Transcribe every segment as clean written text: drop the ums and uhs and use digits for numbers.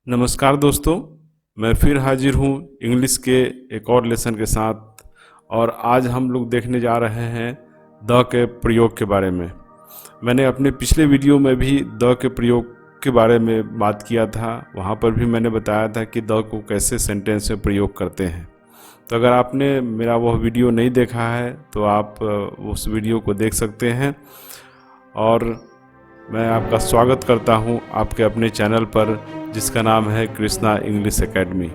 नमस्कार दोस्तों, मैं फिर हाजिर हूँ इंग्लिश के एक और लेसन के साथ। और आज हम लोग देखने जा रहे हैं द के प्रयोग के बारे में। मैंने अपने पिछले वीडियो में भी द के प्रयोग के बारे में बात किया था। वहाँ पर भी मैंने बताया था कि द को कैसे सेंटेंस में प्रयोग करते हैं। तो अगर आपने मेरा वह वीडियो नहीं देखा है तो आप उस वीडियो को देख सकते हैं। और मैं आपका स्वागत करता हूं आपके अपने चैनल पर, जिसका नाम है Krishna English academy.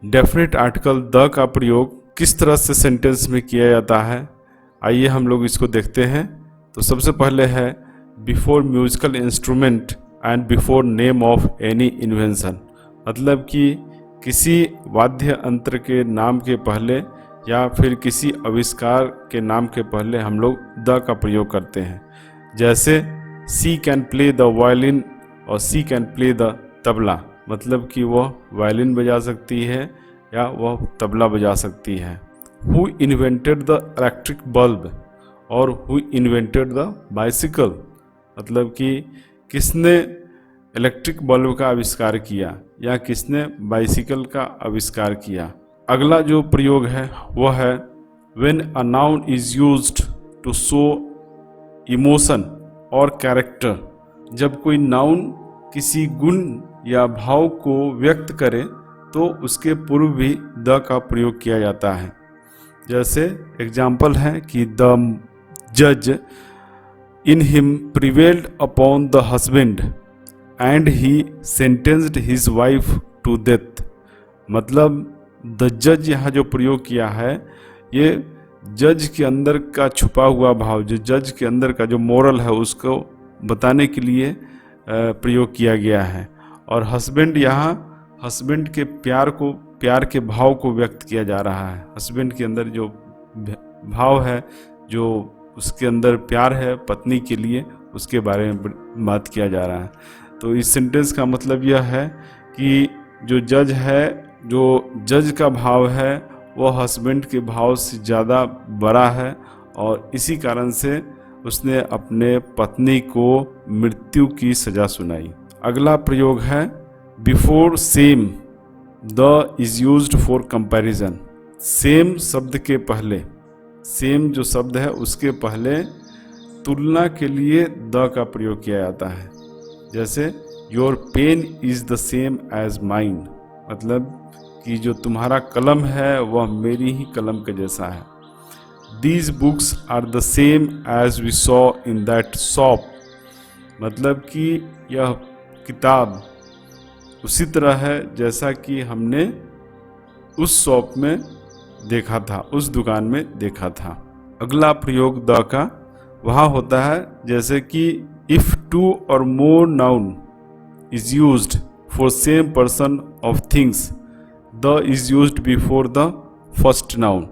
Definite article the का प्रयोग किस तरह से सेंटेंस में किया जाता है, आइए हम लोग इसको देखते हैं। तो सबसे पहले है before musical instrument and before name of any invention. मतलब कि किसी वाद्य यंत्र के नाम के पहले या फिर किसी आविष्कार के नाम के पहले हम लोग द का प्रयोग करते हैं। जैसे सी कैन प्ले द वायलिन और सी कैन प्ले द तबला। मतलब कि वह वायलिन बजा सकती है या वह तबला बजा सकती है। Who invented the electric bulb और हु इन्वेंटेड द बाइसिकल। मतलब कि किसने इलेक्ट्रिक बल्ब का आविष्कार किया या किसने बाइसिकल का आविष्कार किया। अगला जो प्रयोग है वह है when a noun is used to show emotion और कैरेक्टर। जब कोई नाउन किसी गुण या भाव को व्यक्त करे तो उसके पूर्व भी द का प्रयोग किया जाता है। जैसे एग्जाम्पल है कि द जज in him prevailed upon the husband and he sentenced his wife to death. मतलब द जज यहाँ जो प्रयोग किया है, ये जज के अंदर का छुपा हुआ भाव, जो जज के अंदर का जो मोरल है उसको बताने के लिए प्रयोग किया गया है। और हस्बैंड, यहाँ हस्बैंड के प्यार के भाव को व्यक्त किया जा रहा है। हस्बैंड के अंदर जो भाव है, जो उसके अंदर प्यार है पत्नी के लिए, उसके बारे में बात किया जा रहा है। तो इस सेंटेंस का मतलब यह है कि जो जज है, जो जज का भाव है वह हस्बैंड के भाव से ज़्यादा बड़ा है और इसी कारण से उसने अपने पत्नी को मृत्यु की सज़ा सुनाई। अगला प्रयोग है before same the is used for comparison. Same शब्द के पहले, सेम जो शब्द है उसके पहले तुलना के लिए द का प्रयोग किया जाता है। जैसे your pen is the same as mine. मतलब कि जो तुम्हारा कलम है वह मेरी ही कलम के जैसा है। These books are the same as we saw in that shop। मतलब कि यह किताब उसी तरह है जैसा कि हमने उस शॉप में देखा था, उस दुकान में देखा था। अगला प्रयोग द का वहाँ होता है जैसे कि if two or more noun is used for same person of things, the is used before the first noun.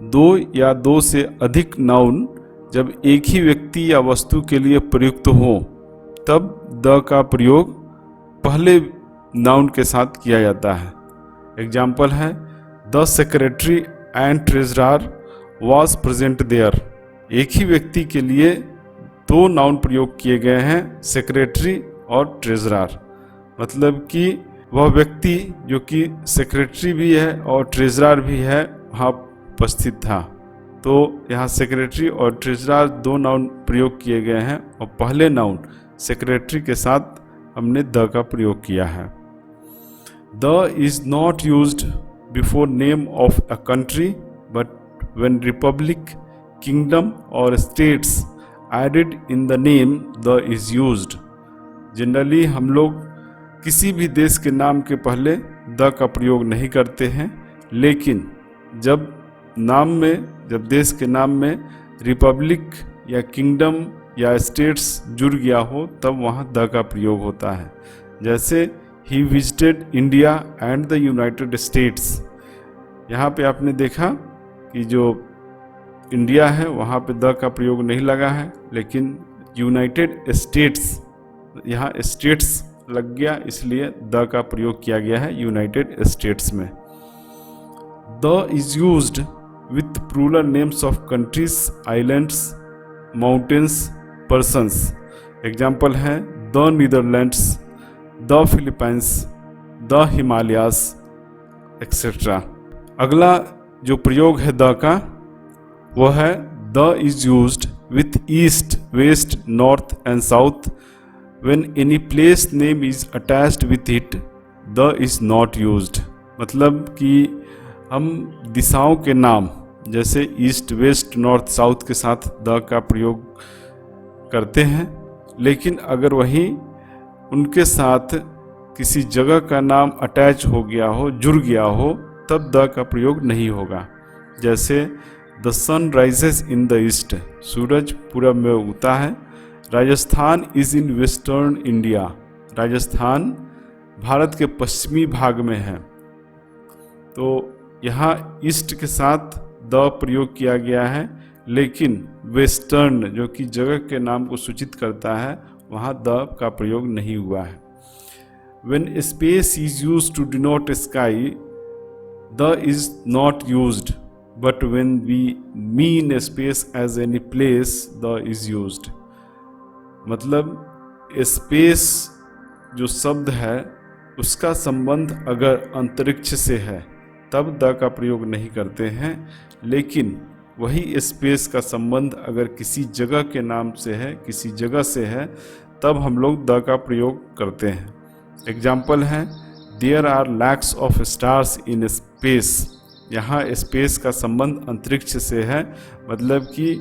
दो या दो से अधिक नाउन जब एक ही व्यक्ति या वस्तु के लिए प्रयुक्त हो तब द का प्रयोग पहले नाउन के साथ किया जाता है। एग्जाम्पल है the secretary and treasurer was present there. एक ही व्यक्ति के लिए दो नाउन प्रयोग किए गए हैं, सेक्रेटरी और ट्रेजरर। मतलब कि वह व्यक्ति जो कि सेक्रेटरी भी है और ट्रेजरर भी है वहाँ उपस्थित था। तो यहाँ सेक्रेटरी और ट्रेजरर दो नाउन प्रयोग किए गए हैं और पहले नाउन सेक्रेटरी के साथ हमने द का प्रयोग किया है। The is not used before name of a country but when republic, kingdom और states added in the name the is used. Generally हम लोग किसी भी देश के नाम के पहले द का प्रयोग नहीं करते हैं, लेकिन जब देश के नाम में रिपब्लिक या किंगडम या स्टेट्स जुड़ गया हो तब वहाँ द का प्रयोग होता है। जैसे he visited India and the United states. यहाँ पे आपने देखा कि जो इंडिया है वहाँ पे द का प्रयोग नहीं लगा है, लेकिन यूनाइटेड स्टेट्स, यहाँ स्टेट्स लग गया, इसलिए द का प्रयोग किया गया है यूनाइटेड स्टेट्स में। The is used with plural names of countries, islands, mountains, persons. Example है the Netherlands, the Philippines, the Himalayas etcetera. अगला जो प्रयोग है द का वो है the is used with east, west, north and south when any place name is attached with it the is not used. मतलब कि हम दिशाओं के नाम जैसे ईस्ट, वेस्ट, नॉर्थ, साउथ के साथ द का प्रयोग करते हैं, लेकिन अगर वहीं उनके साथ किसी जगह का नाम अटैच हो गया हो, जुड़ गया हो, तब द का प्रयोग नहीं होगा। जैसे the sun rises in the east, सूरज पूरब में उगता है। Rajasthan is in western India, Rajasthan Bharat के पश्चिमी भाग में है। तो यहाँ ईस्ट के साथ द प्रयोग किया गया है, लेकिन वेस्टर्न जो कि जगह के नाम को सूचित करता है वहाँ द का प्रयोग नहीं हुआ है। When space is used to denote sky, the is not used, but when we mean space as any place, the is used. मतलब स्पेस जो शब्द है उसका संबंध अगर अंतरिक्ष से है तब द का प्रयोग नहीं करते हैं, लेकिन वही स्पेस का संबंध अगर किसी जगह के नाम से है, किसी जगह से है, तब हम लोग द का प्रयोग करते हैं। एग्जाम्पल है there are lakhs of stars in space, यहाँ स्पेस का संबंध अंतरिक्ष से है, मतलब कि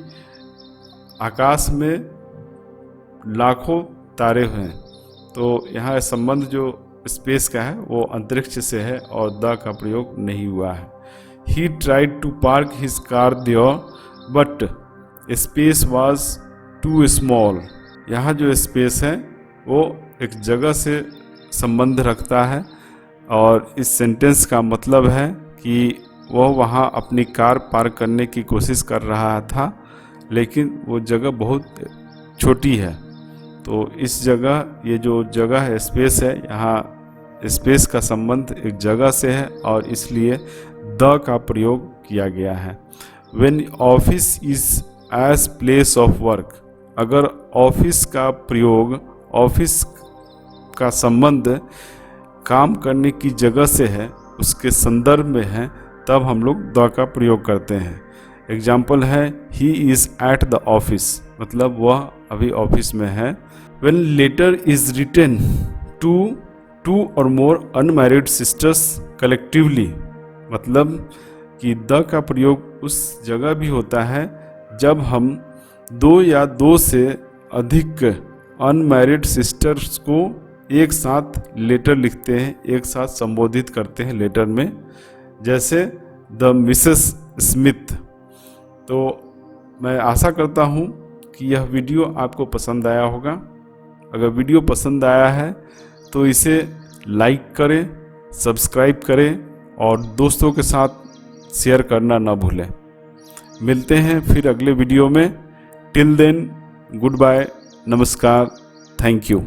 आकाश में लाखों तारे हैं। तो यहाँ संबंध जो स्पेस का है वो अंतरिक्ष से है और द का प्रयोग नहीं हुआ है। He tried to park his car there but space was too small, यहाँ जो स्पेस है वो एक जगह से संबंध रखता है और इस सेंटेंस का मतलब है कि वह वहाँ अपनी कार पार्क करने की कोशिश कर रहा था, लेकिन वो जगह बहुत छोटी है। तो इस जगह, ये जो जगह है स्पेस है, यहाँ स्पेस का संबंध एक जगह से है और इसलिए द का प्रयोग किया गया है। When office is as place of work, अगर ऑफिस का प्रयोग, ऑफिस का संबंध काम करने की जगह से है, उसके संदर्भ में है, तब हम लोग द का प्रयोग करते हैं। एग्जाम्पल है he is at the office, मतलब वह अभी ऑफिस में है। When letter is written to two और मोर अनमैरिड सिस्टर्स कलेक्टिवली, मतलब कि द का प्रयोग उस जगह भी होता है जब हम दो या दो से अधिक अनमैरिड सिस्टर्स को एक साथ लेटर लिखते हैं, एक साथ संबोधित करते हैं लेटर में, जैसे द मिसेस स्मिथ। तो मैं आशा करता हूँ कि यह वीडियो आपको पसंद आया होगा। अगर वीडियो पसंद आया है तो इसे लाइक करें, सब्सक्राइब करें और दोस्तों के साथ शेयर करना ना भूलें। मिलते हैं फिर अगले वीडियो में। टिल देन, गुड बाय, नमस्कार, थैंक यू।